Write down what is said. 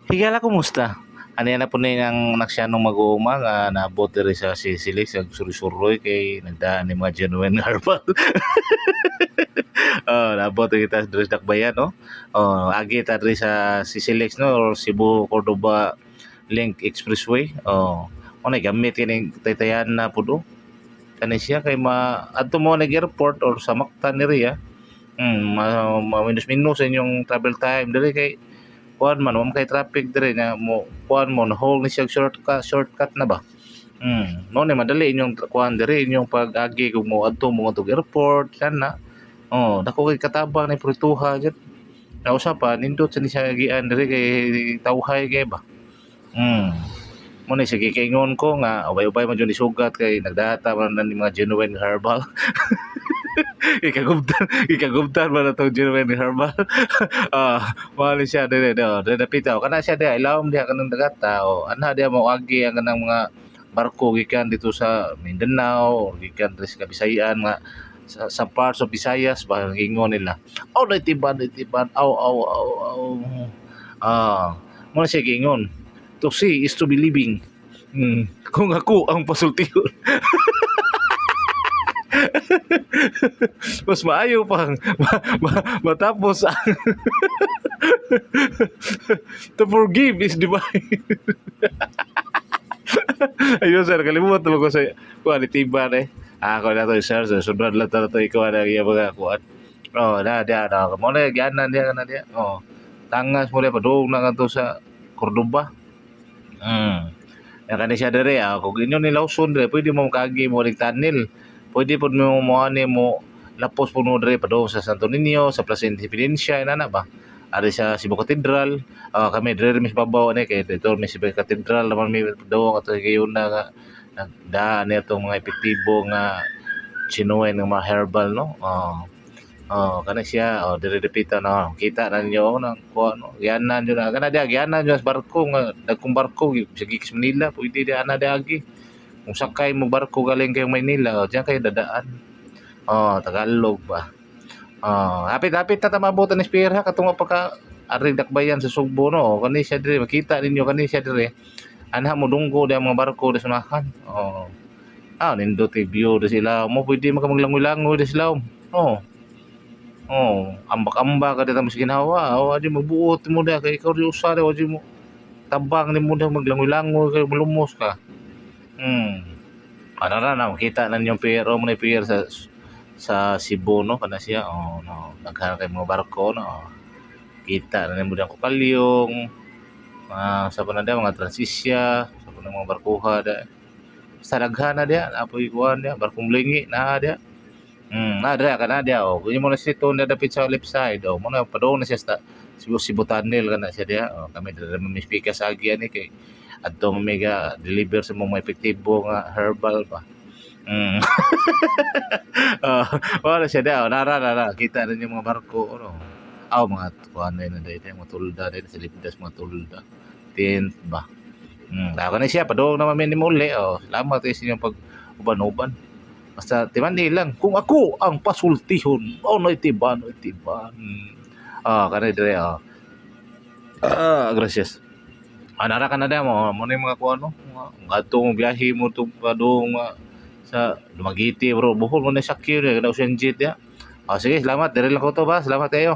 Higala kumusta? Ano yan na po na yung naksyanong mag-uuma nga naabot diri sa Sicily sa surusuroy kay nagdaan ni mga genuine herbal. Oh, naabot kita diri sa Dakbayan no. Oh, agi ta diri sa Sicily no or Cebu Cordoba Link Expressway. Oh, mo na gamit kining taytayan na pudo. Kani siya kay adto mo nag airport or sa Mactan area. Minus-minus inyong travel time diri kay kuan man kay traffic dire nga mo kuan mo hole ni siya shortcut na ba. No ni madali inyong kuan dire inyong pag-agi kung mo adto mo adto airport kana. Oh, dako kay katabang ni prituha gyud. Na usa pa nindot sa ni siya agian dire kay tawhay kay ba. Mm. Mo ni sige kaingon ko nga ubay-ubay man jud ni sugat kay nagdata man na ni mga genuine herbal. Ikagubtan man na tong genuine herbal. Mao siya dire do dire pitaw kana siya dire ilawom diha kanang dagat tao ana diha mo agi ang kanang mga barko gikan dito sa Mindanao o gikan diri sa Kabisayan nga sa parts of Visayas ba ingon nila aw naitiban aw mo na siya gingon to see is to be living. Kung ako ang pasultihon mas maayo pang matapos ang to forgive is divine. Ayun sir, kalimutan mo ko sa kuan itiban eh. Ako na to sir, so, sunod lang to ikaw na iya mga kuan. Oh, na dia na mo na gyanan dia kana dia. Oh. Tangas mo padung na to sa Cordoba. Ya kani siya dire kung inyo ni Lawson dire pwede mo kagi mo ring tunnel. Pwede pod mo ani mo lapos puno dire padung sa Santo Niño, sa Plaza Independencia inana ba. Ari sa Cebu Cathedral, kami dire mis babaw ni kay dito mi Cebu Cathedral naman mi daw ato gayon na nga nagdaan itong mga epektibo nga genuine nga mga herbal no. Kana siya dire dipita no. Kita na ninyo nang kuan gianan jud na kana dia gianan jud sa barko nga dagkong barko sige sa Manila pwede di ana agi. Kung sakay mo barko galing kayong Maynila, diyan kayo dadaan. Tagalog ba. Hapit-hapit na tamabutan ni Spira katong pagka ari dakbayan sa Sugbo no. Kani siya dire makita ninyo kani siya dire. Anha mo dunggo di mga barko di sunahan. Nindot view di sila. Mo pwede maglangoy-langoy di sila. Ambak-ambak ka dito mas ginawa. Adi magbuot mo da kay ikaw ri usa da adi mo tabang ni mo da maglangoy-langoy kay malumos ka. Ano na makita na yung pier mo na pier sa Cebu no kana siya no naghanap kay mga barko no kita na mo dang Kukalyong sa panada mga transisya sa panada mga barkuha da sa daghana dia apoy kuan dia barkong lingi na dia dira kana dia kunyo mo na sito na dapit sa left side mo na padong na siya sa Cebu Tunnel kana siya dia kami dira mi speaker sa agya ni kay adto mega deliver sa mga epektibo nga herbal ba. Wala siya daw, nara, kita rin yung mga barko, ano. Mga kuhan na dito, mga tulda dito, sa Lipidas mga tulda. Tent ba. Lakan na siya, padong naman may muli, salamat kayo sa inyong pag-uban-uban. Basta, timan lang, kung ako ang pasultihon, naitiban. Kanay dire, gracias. Nara ka na din mo na yung mga kuhan, no? Mga itong biyahe mo itong padong, sa Dumaguete bro buhol mo na sakyo na Ocean Jet ya. Sige salamat dire lang ko to ba salamat kayo.